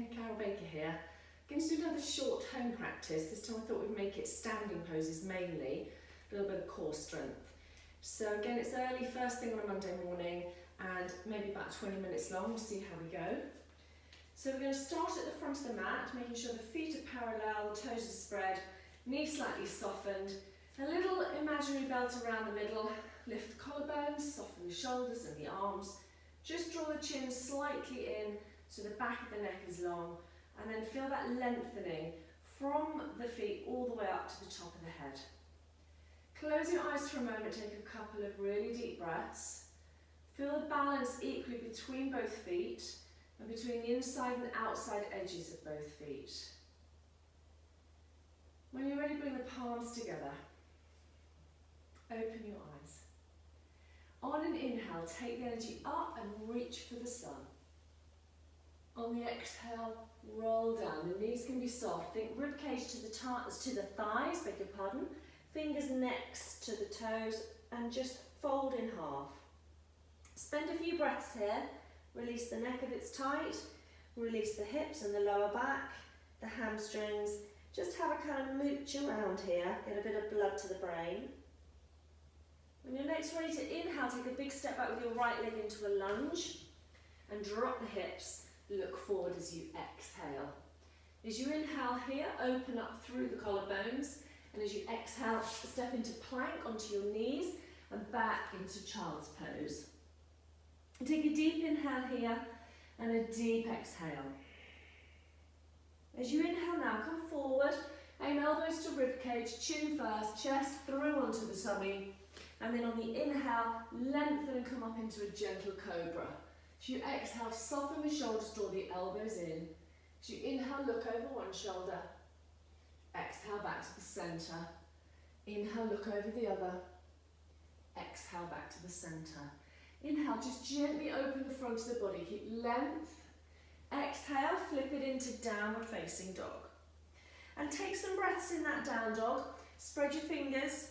morning, Carol Baker here. Going to do another short home practice. This time I thought we'd make it standing poses mainly, a little bit of core strength. So again, it's early, first thing on a Monday morning, and maybe about 20 minutes long. We'll see how we go. So we're going to start at the front of the mat, making sure the feet are parallel, the toes are spread, knees slightly softened, a little imaginary belt around the middle, lift the collarbones, soften the shoulders and the arms, just draw the chin slightly in so the back of the neck is long, and then feel that lengthening from the feet all the way up to the top of the head. Close your eyes for a moment, take a couple of really deep breaths. Feel the balance equally between both feet and between the inside and outside edges of both feet. When you're ready, bring the palms together. Open your eyes. On an inhale, take the energy up and reach for the sun. On the exhale, roll down. The knees can be soft. Think ribcage to the thighs, beg your pardon. Fingers next to the toes and just fold in half. Spend a few breaths here. Release the neck if it's tight. Release the hips and the lower back, the hamstrings. Just have a kind of mooch around here. Get a bit of blood to the brain. When you're next ready to inhale, take a big step back with your right leg into a lunge and drop the hips. Look forward as you exhale. As you inhale here, open up through the collarbones, and as you exhale, step into plank onto your knees and back into child's pose. Take a deep inhale here and a deep exhale. As you inhale now, come forward, aim elbows to ribcage, chin first, chest through onto the tummy, and then on the inhale, lengthen and come up into a gentle cobra. As you exhale, soften the shoulders, draw the elbows in. As you inhale, look over one shoulder. Exhale back to the centre. Inhale, look over the other. Exhale back to the centre. Inhale, just gently open the front of the body. Keep length. Exhale, flip it into downward facing dog. And take some breaths in that down dog. Spread your fingers.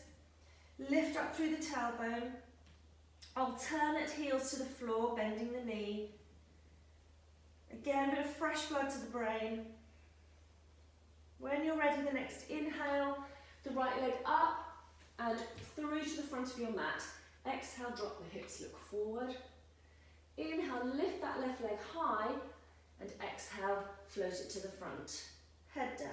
Lift up through the tailbone. Alternate heels to the floor, bending the knee. Again, a bit of fresh blood to the brain. When you're ready, the next inhale, the right leg up and through to the front of your mat. Exhale, drop the hips, look forward. Inhale, lift that left leg high, and exhale, float it to the front. Head down.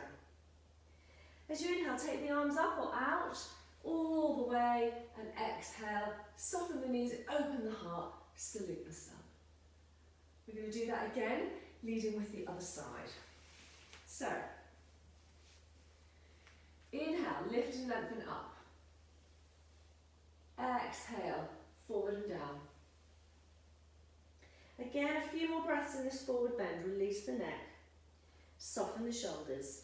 As you inhale, take the arms up or out, all the way, and exhale, soften the knees, open the heart, salute the sun. We're going to do that again, leading with the other side. So, inhale, lift and lengthen up. Exhale, forward and down. Again, a few more breaths in this forward bend. Release the neck. Soften the shoulders.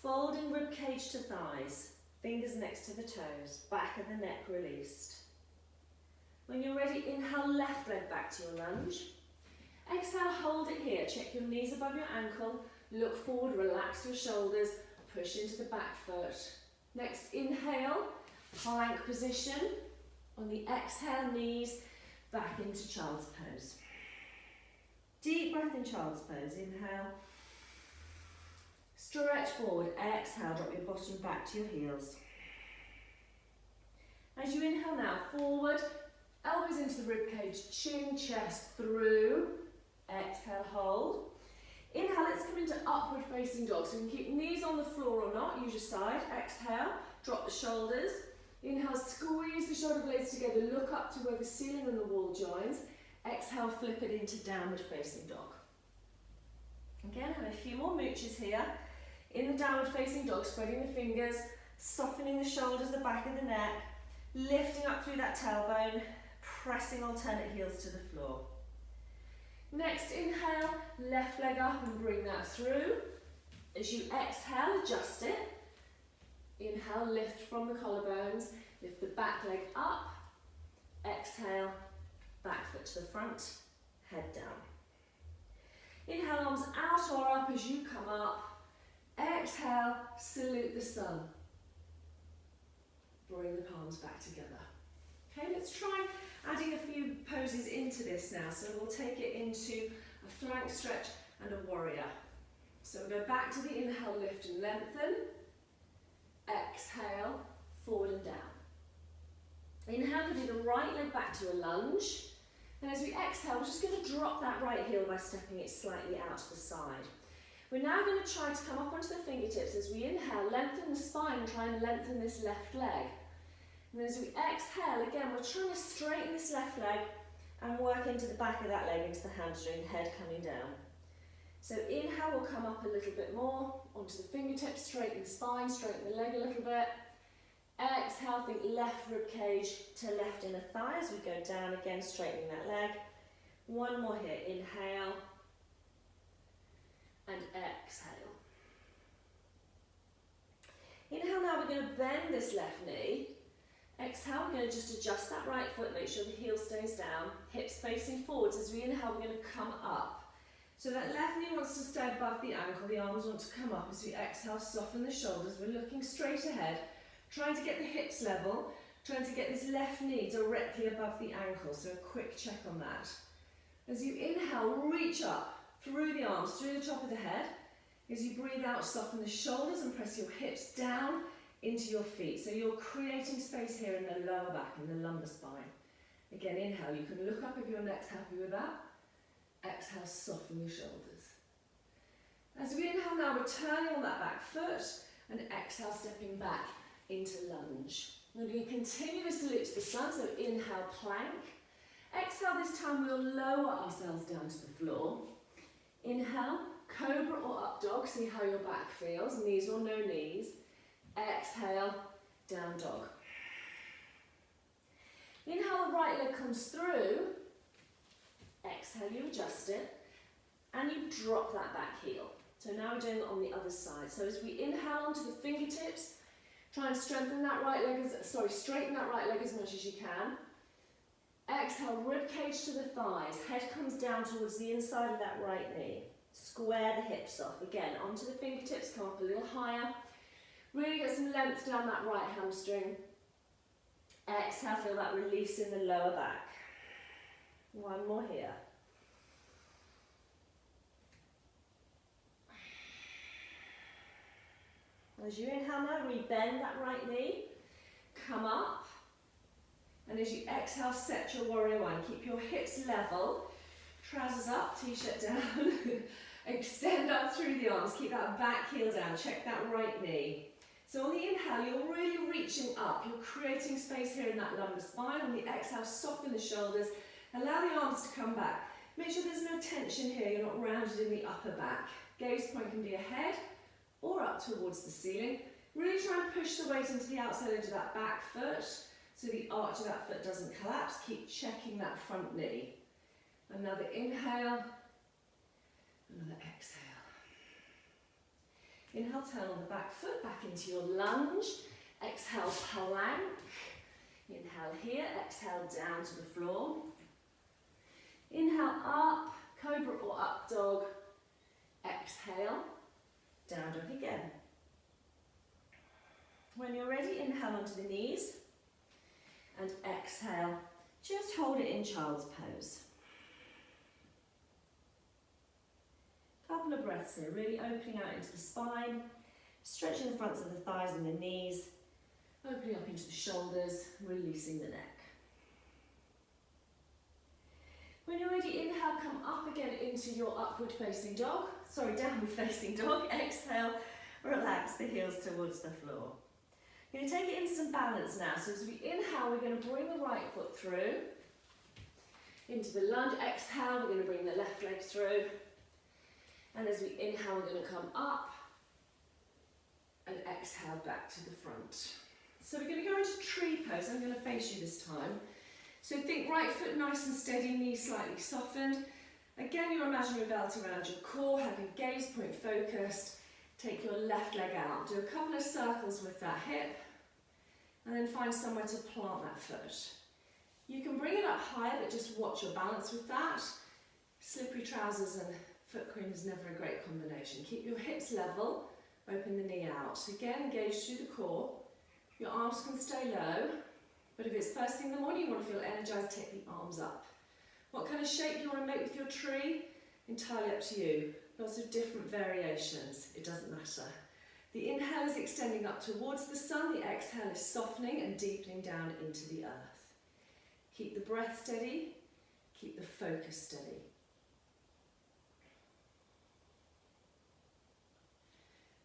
Folding ribcage to thighs. Fingers next to the toes. Back of the neck released. When you're ready, inhale, left leg back to your lunge. Exhale, hold it here. Check your knees above your ankle. Look forward, relax your shoulders. Push into the back foot. Next, inhale, plank position. On the exhale, knees back into child's pose. Deep breath in child's pose. Inhale. Stretch forward. Exhale, drop your bottom back to your heels. As you inhale now, forward, elbows into the ribcage, chin, chest through. Exhale, hold. Inhale, let's come into upward facing dog. So you can keep knees on the floor or not, use your side. Exhale, drop the shoulders. Inhale, squeeze the shoulder blades together, look up to where the ceiling and the wall joins. Exhale, flip it into downward facing dog. Again, have a few more mooches here. In the downward facing dog, spreading the fingers, softening the shoulders, the back of the neck, lifting up through that tailbone, pressing alternate heels to the floor. Next, inhale, left leg up and bring that through. As you exhale, adjust it. Inhale, lift from the collarbones, lift the back leg up. Exhale, back foot to the front, head down. Inhale, arms out or up as you come up. Exhale, salute the sun. Bring the palms back together. Okay, let's try adding a few poses into this now. So we'll take it into a flank stretch and a warrior. So we'll go back to the inhale, lift and lengthen. Exhale, forward and down. Inhale, we'll do the right leg back to a lunge. And as we exhale, we're just going to drop that right heel by stepping it slightly out to the side. We're now going to try to come up onto the fingertips. As we inhale, lengthen the spine and try and lengthen this left leg. And as we exhale, again, we're trying to straighten this left leg and work into the back of that leg, into the hamstring, head coming down. So inhale, we'll come up a little bit more, onto the fingertips, straighten the spine, straighten the leg a little bit. Exhale, think left rib cage to left inner thigh as we go down again, straightening that leg. One more here, inhale and exhale. Inhale, now we're going to bend this left knee. Exhale, we're going to just adjust that right foot, make sure the heel stays down, hips facing forwards. As we inhale, we're going to come up. So that left knee wants to stay above the ankle, the arms want to come up. As we exhale, soften the shoulders, we're looking straight ahead, trying to get the hips level, trying to get this left knee directly above the ankle. So a quick check on that. As you inhale, reach up through the arms, through the top of the head. As you breathe out, soften the shoulders and press your hips down into your feet. So you're creating space here in the lower back, in the lumbar spine. Again, inhale, you can look up if your neck's happy with that. Exhale, soften your shoulders. As we inhale now, we're turning on that back foot and exhale, stepping back into lunge. We're going to continue this loop to the sun, so inhale, plank. Exhale, this time we'll lower ourselves down to the floor. Inhale, cobra or up dog, see how your back feels, knees or no knees. Exhale, down dog. Inhale, the right leg comes through. Exhale, you adjust it, and you drop that back heel. So now we're doing it on the other side. So as we inhale onto the fingertips, try and strengthen that right leg, straighten that right leg as much as you can. Exhale, rib cage to the thighs, head comes down towards the inside of that right knee. Square the hips off. Again, onto the fingertips, come up a little higher. Really get some length down that right hamstring. Exhale, feel that release in the lower back. One more here. As you inhale now, rebend that right knee, come up, and as you exhale, set your warrior one. Keep your hips level, trousers up, t-shirt down, extend up through the arms, keep that back heel down, check that right knee. So on the inhale, you're really reaching up, you're creating space here in that lumbar spine. On the exhale, soften the shoulders, allow the arms to come back. Make sure there's no tension here, you're not rounded in the upper back. Gaze point can be ahead or up towards the ceiling. Really try and push the weight into the outside edge of that back foot so the arch of that foot doesn't collapse. Keep checking that front knee. Another inhale, another exhale. Inhale, turn on the back foot, back into your lunge. Exhale, plank. Inhale here, exhale down to the floor. Inhale up, cobra or up dog. Exhale, down dog again. When you're ready, inhale onto the knees and exhale. Just hold it in child's pose. Couple of breaths here, really opening out into the spine, stretching the fronts of the thighs and the knees, opening up into the shoulders, releasing the neck. When you're ready, inhale, come up again into your upward facing dog, downward facing dog. Exhale, relax the heels towards the floor. You're going to take it in some balance now. So as we inhale, we're going to bring the right foot through into the lunge. Exhale, we're going to bring the left leg through. And as we inhale, we're going to come up and exhale back to the front. So we're going to go into tree pose. I'm going to face you this time. So think right foot nice and steady, knees slightly softened. Again, your imaginary belt around your core, have your gaze point focused. Take your left leg out. Do a couple of circles with that hip. And then find somewhere to plant that foot. You can bring it up higher, but just watch your balance with that. Slippery trousers and foot cream is never a great combination. Keep your hips level, open the knee out. Again, engage through the core. Your arms can stay low, but if it's first thing in the morning, you want to feel energized, take the arms up. What kind of shape you want to make with your tree? Entirely up to you. Lots of different variations, it doesn't matter. The inhale is extending up towards the sun, the exhale is softening and deepening down into the earth. Keep the breath steady, keep the focus steady.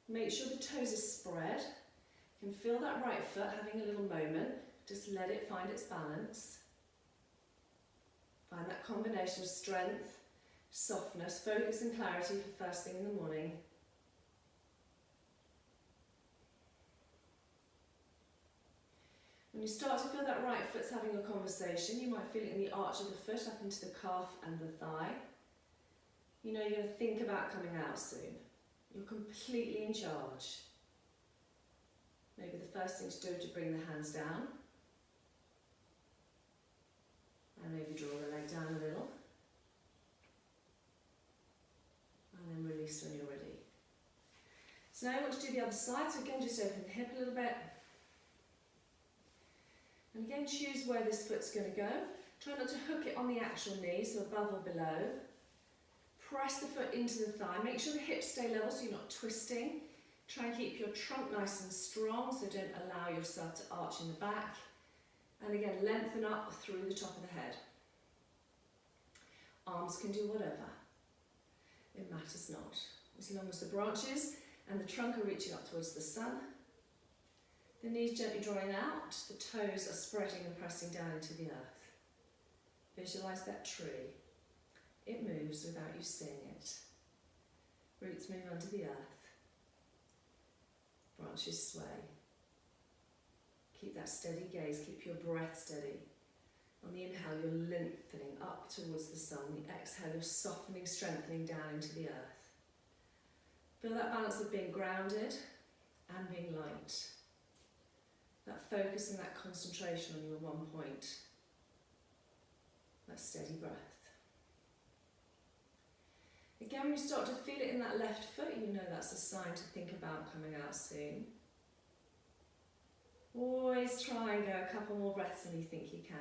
Make sure the toes are spread. You can feel that right foot having a little moment. Just let it find its balance. Find that combination of strength, softness, focus and clarity for first thing in the morning. When you start to feel that right foot's having a conversation, you might feel it in the arch of the foot up into the calf and the thigh. You know you're going to think about coming out soon. You're completely in charge. Maybe the first thing to do is to bring the hands down. And maybe draw the leg down a little. And then release when you're ready. So now I want to do the other side. So again, just open the hip a little bit. And again, choose where this foot's going to go. Try not to hook it on the actual knee, so above or below. Press the foot into the thigh. Make sure the hips stay level so you're not twisting. Try and keep your trunk nice and strong, so don't allow yourself to arch in the back. And again, lengthen up through the top of the head. Arms can do whatever. It matters not. As long as the branches and the trunk are reaching up towards the sun. The knees gently drawing out, the toes are spreading and pressing down into the earth. Visualise that tree. It moves without you seeing it. Roots move under the earth. Branches sway. Keep that steady gaze, keep your breath steady. On the inhale, you're lengthening up towards the sun. The exhale, you're softening, strengthening down into the earth. Feel that balance of being grounded and being light. That focus and that concentration on your one point. That steady breath. Again, when you start to feel it in that left foot, you know that's a sign to think about coming out soon. Always try and go a couple more breaths than you think you can.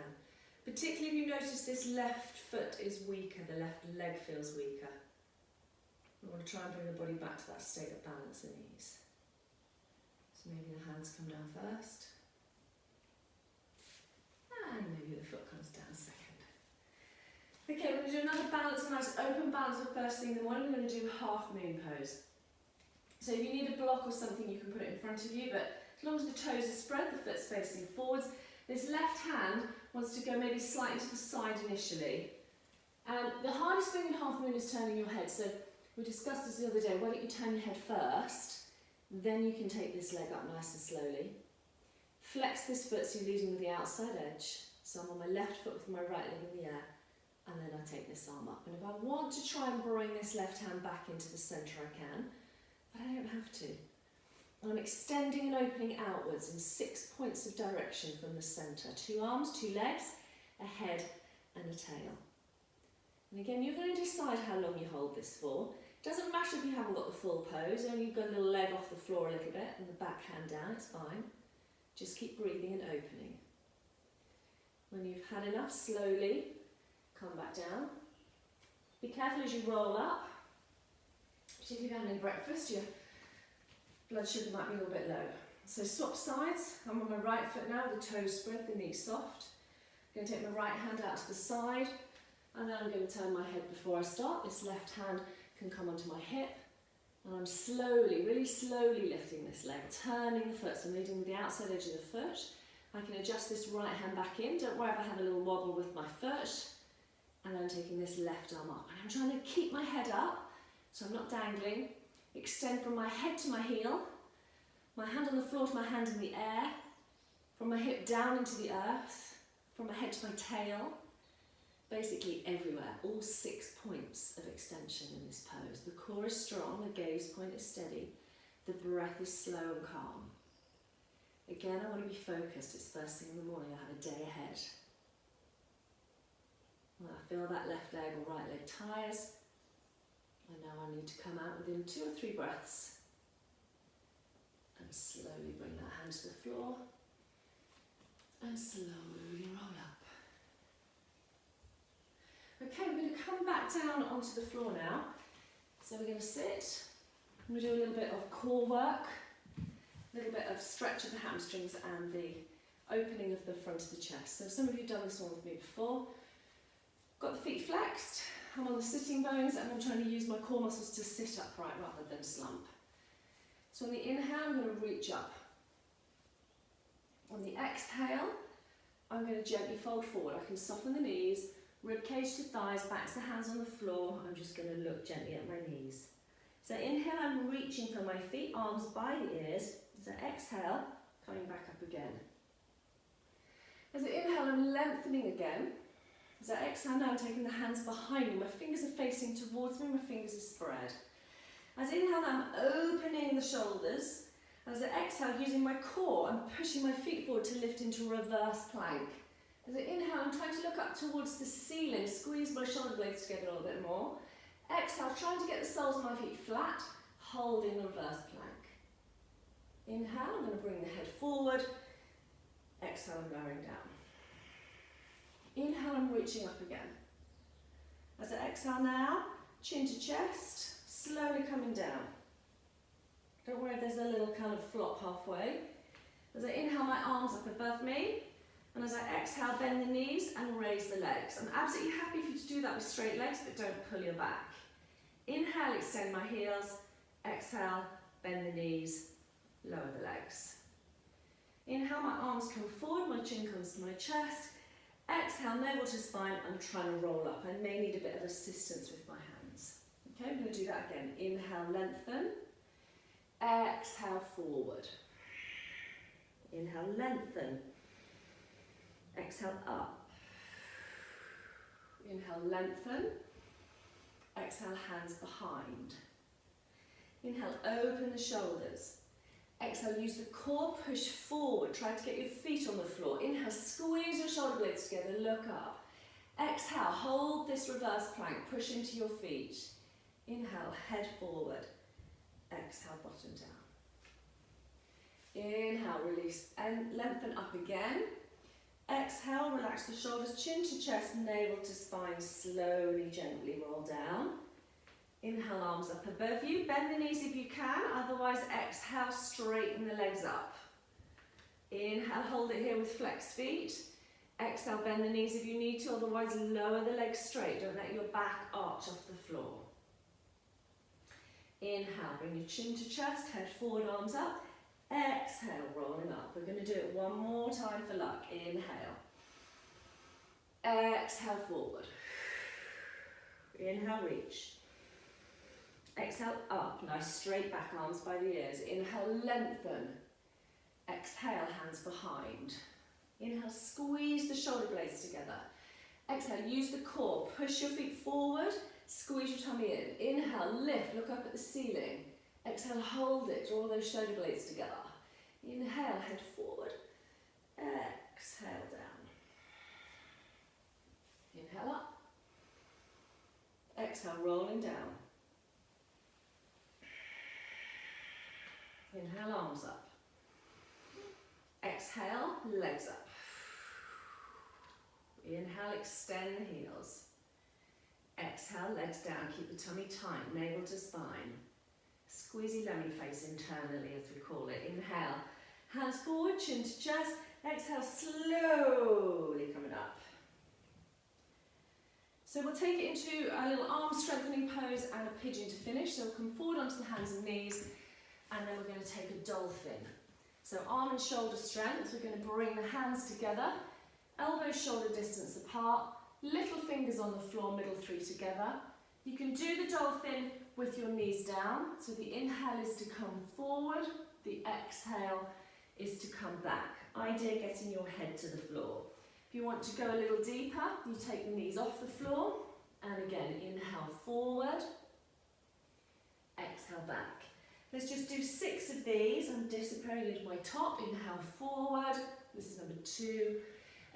Particularly if you notice this left foot is weaker, the left leg feels weaker. We want to try and bring the body back to that state of balance and ease. So maybe the hands come down first. And maybe the foot comes down second. Okay, we're going to do another balance, a nice open balance for first thing in the morning. We're going to do half moon pose. So if you need a block or something, you can put it in front of you, but as long as the toes are spread, the foot's facing forwards. This left hand wants to go maybe slightly to the side initially. And the hardest thing in half moon is turning your head. So we discussed this the other day. Why don't you turn your head first, then you can take this leg up nice and slowly. Flex this foot so you're leading with the outside edge. So I'm on my left foot with my right leg in the air. And then I take this arm up. And if I want to try and bring this left hand back into the centre, I can. But I don't have to. And I'm extending and opening outwards in 6 points of direction from the centre. 2 arms, 2 legs, a head and a tail. And again, you're going to decide how long you hold this for. It doesn't matter if you haven't got the full pose, only you've got a little leg off the floor a little bit and the back hand down, it's fine. Just keep breathing and opening. When you've had enough, slowly come back down. Be careful as you roll up. Particularly if you're having breakfast, your blood sugar might be a little bit low. So swap sides. I'm on my right foot now, the toes spread, the knees soft. I'm going to take my right hand out to the side, and then I'm going to turn my head before I start. This left hand can come onto my hip, and I'm slowly, really slowly lifting this leg, turning the foot, so I'm leading with the outside edge of the foot. I can adjust this right hand back in. Don't worry if I have a little wobble with my foot. And then taking this left arm up. And I'm trying to keep my head up, so I'm not dangling. Extend from my head to my heel. My hand on the floor to my hand in the air. From my hip down into the earth. From my head to my tail. Basically everywhere. All 6 points of extension in this pose. The core is strong, the gaze point is steady. The breath is slow and calm. Again, I want to be focused. It's first thing in the morning. I have a day ahead. When I feel that left leg or right leg tires, I know I need to come out within 2 or 3 breaths. And slowly bring that hand to the floor. And slowly roll up. Okay, we're going to come back down onto the floor now. So So we're going to sit, and we do a little bit of core work, a little bit of stretch of the hamstrings and the opening of the front of the chest. So some of you have done this one with me before. Got the feet flexed, I'm on the sitting bones, and I'm trying to use my core muscles to sit upright rather than slump. So on the inhale, I'm going to reach up. On the exhale, I'm going to gently fold forward. I can soften the knees, rib cage to thighs, back to hands on the floor. I'm just going to look gently at my knees. So inhale, I'm reaching for my feet, arms by the ears. As I exhale, coming back up again. As I inhale, I'm lengthening again. As I exhale now, I'm taking the hands behind me. My fingers are facing towards me, my fingers are spread. As I inhale, I'm opening the shoulders. As I exhale, using my core, I'm pushing my feet forward to lift into reverse plank. As I inhale, I'm trying to look up towards the ceiling, squeeze my shoulder blades together a little bit more. Exhale, trying to get the soles of my feet flat, holding reverse plank. Inhale, I'm going to bring the head forward. Exhale, I'm lowering down. Inhale, I'm reaching up again. As I exhale now, chin to chest, slowly coming down. Don't worry if there's a little kind of flop halfway. As I inhale, my arms up above me. And as I exhale, bend the knees and raise the legs. I'm absolutely happy for you to do that with straight legs, but don't pull your back. Inhale, extend my heels. Exhale, bend the knees, lower the legs. Inhale, my arms come forward, my chin comes to my chest. Exhale, navel to spine, I'm trying to roll up. I may need a bit of assistance with my hands. Okay, I'm going to do that again. Inhale, lengthen. Exhale, forward. Inhale, lengthen. Exhale, up. Inhale, lengthen. Exhale, hands behind. Inhale, open the shoulders. Exhale, use the core, push forward. Try to get your feet on the floor. Inhale, squeeze your shoulder blades together, look up. Exhale, hold this reverse plank, push into your feet. Inhale, head forward. Exhale, bottom down. Inhale, release and lengthen up again. Exhale, relax the shoulders, chin to chest, navel to spine, slowly, gently roll down. Inhale, arms up above you, bend the knees if you can, otherwise exhale, straighten the legs up. Inhale, hold it here with flexed feet. Exhale, bend the knees if you need to, otherwise lower the legs straight, don't let your back arch off the floor. Inhale, bring your chin to chest, head forward, arms up. Exhale, rolling up. We're going to do it one more time for luck. Inhale. Exhale, forward. Inhale, reach. Exhale, up. Nice straight back, arms by the ears. Inhale, lengthen. Exhale, hands behind. Inhale, squeeze the shoulder blades together. Exhale, use the core. Push your feet forward. Squeeze your tummy in. Inhale, lift. Look up at the ceiling. Exhale, hold it. Draw those shoulder blades together. Inhale, head forward. Exhale, down. Inhale up. Exhale, rolling down. Inhale, arms up. Exhale, legs up. Inhale, extend the heels. Exhale, legs down. Keep the tummy tight, navel to spine. Squeezy lemon face internally, as we call it. Inhale, hands forward, chin to chest. Exhale, slowly coming up. So we'll take it into a little arm strengthening pose and a pigeon to finish. So we'll come forward onto the hands and knees, and then we're going to take a dolphin. So arm and shoulder strength. We're going to bring the hands together, elbows shoulder distance apart, little fingers on the floor, middle three together. You can do the dolphin with your knees down. So the inhale is to come forward, the exhale is to come back. Idea getting your head to the floor. If you want to go a little deeper, you take the knees off the floor, and again, inhale forward, exhale back. Let's just do 6 of these. I'm disappearing into my top. Inhale forward. This is number 2.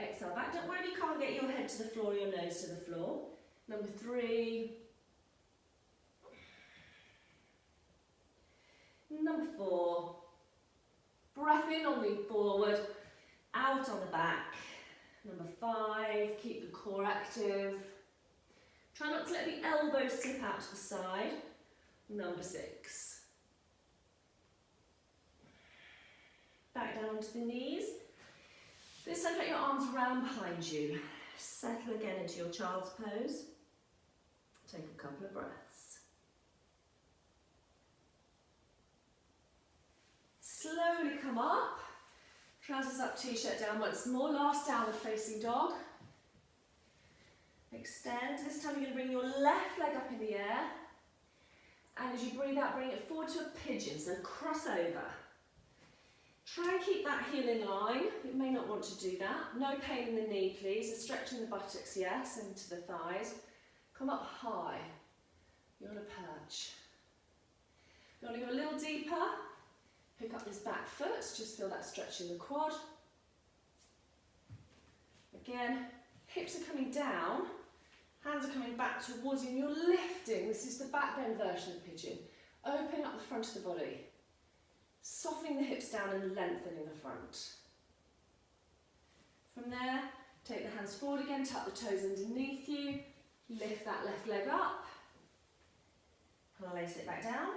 Exhale back. Don't worry if you can't get your head to the floor, your nose to the floor. Number 3. Number 4. Breath in or lean forward. Out on the back. Number 5. Keep the core active. Try not to let the elbows slip out to the side. Number 6. Back down onto the knees. This time put your arms around behind you. Settle again into your child's pose. Take a couple of breaths. Slowly come up. Trousers up, t-shirt down once more. Last downward facing dog. Extend. This time you're going to bring your left leg up in the air. And as you breathe out, bring it forward to a pigeon. So cross over. Try and keep that heel in line. You may not want to do that. No pain in the knee, please. And stretching the buttocks, yes, into the thighs. Come up high. You're on a perch. You want to go a little deeper. Pick up this back foot. Just feel that stretch in the quad. Again, hips are coming down. Hands are coming back towards you and you're lifting. This is the back bend version of pigeon. Opening up the front of the body. Softening the hips down and lengthening the front. From there, take the hands forward again, tuck the toes underneath you, lift that left leg up, place it back down,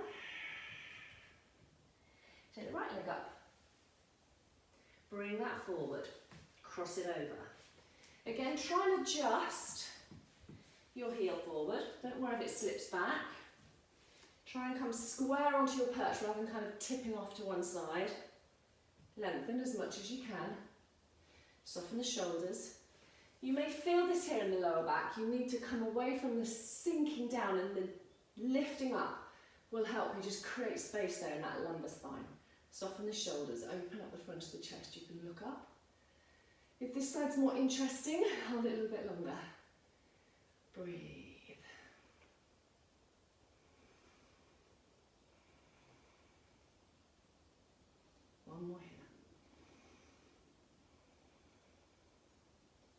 take the right leg up, bring that forward, cross it over. Again, try and adjust your heel forward, don't worry if it slips back. Try and come square onto your perch rather than kind of tipping off to one side. Lengthen as much as you can. Soften the shoulders. You may feel this here in the lower back. You need to come away from the sinking down, and the lifting up will help you just create space there in that lumbar spine. Soften the shoulders, open up the front of the chest. You can look up. If this side's more interesting, hold it a little bit longer. Breathe. One more here.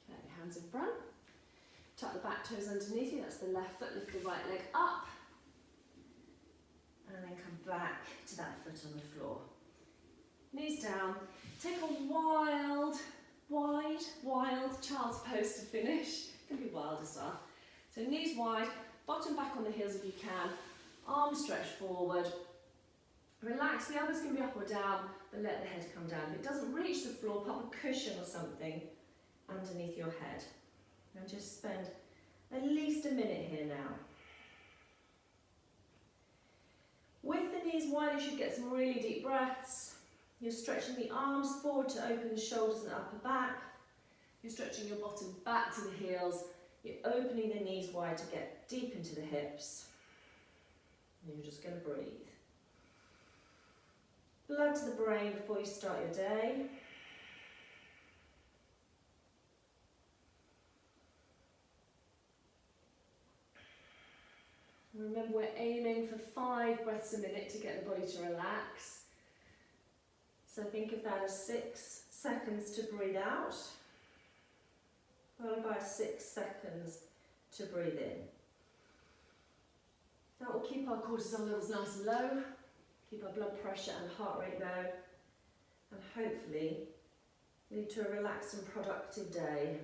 Okay, hands in front. Tuck the back toes underneath you, that's the left foot, lift the right leg up. And then come back to that foot on the floor. Knees down. Take a wide child's pose to finish. It can be wild as well. So knees wide, bottom back on the heels if you can. Arms stretch forward. Relax, the elbows can be up or down, but let the head come down. If it doesn't reach the floor, pop a cushion or something underneath your head. And just spend at least a minute here now. With the knees wide, you should get some really deep breaths. You're stretching the arms forward to open the shoulders and upper back. You're stretching your bottom back to the heels. You're opening the knees wide to get deep into the hips. And you're just going to breathe. Blood to the brain before you start your day. Remember, we're aiming for 5 breaths a minute to get the body to relax. So think of that as 6 seconds to breathe out, followed by 6 seconds to breathe in. That will keep our cortisol levels nice and low. Keep our blood pressure and heart rate low, and hopefully lead to a relaxed and productive day.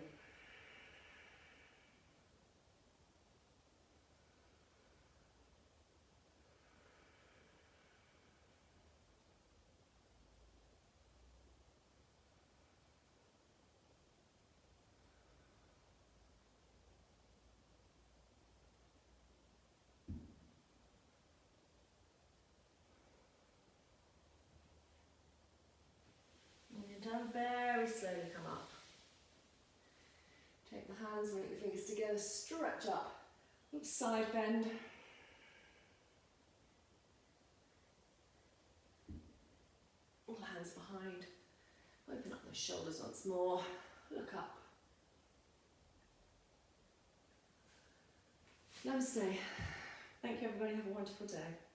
Down, very slowly come up. Take the hands, bring the fingers together, stretch up, side bend. All hands behind. Open up those shoulders once more. Look up. Namaste. Thank you everybody, have a wonderful day.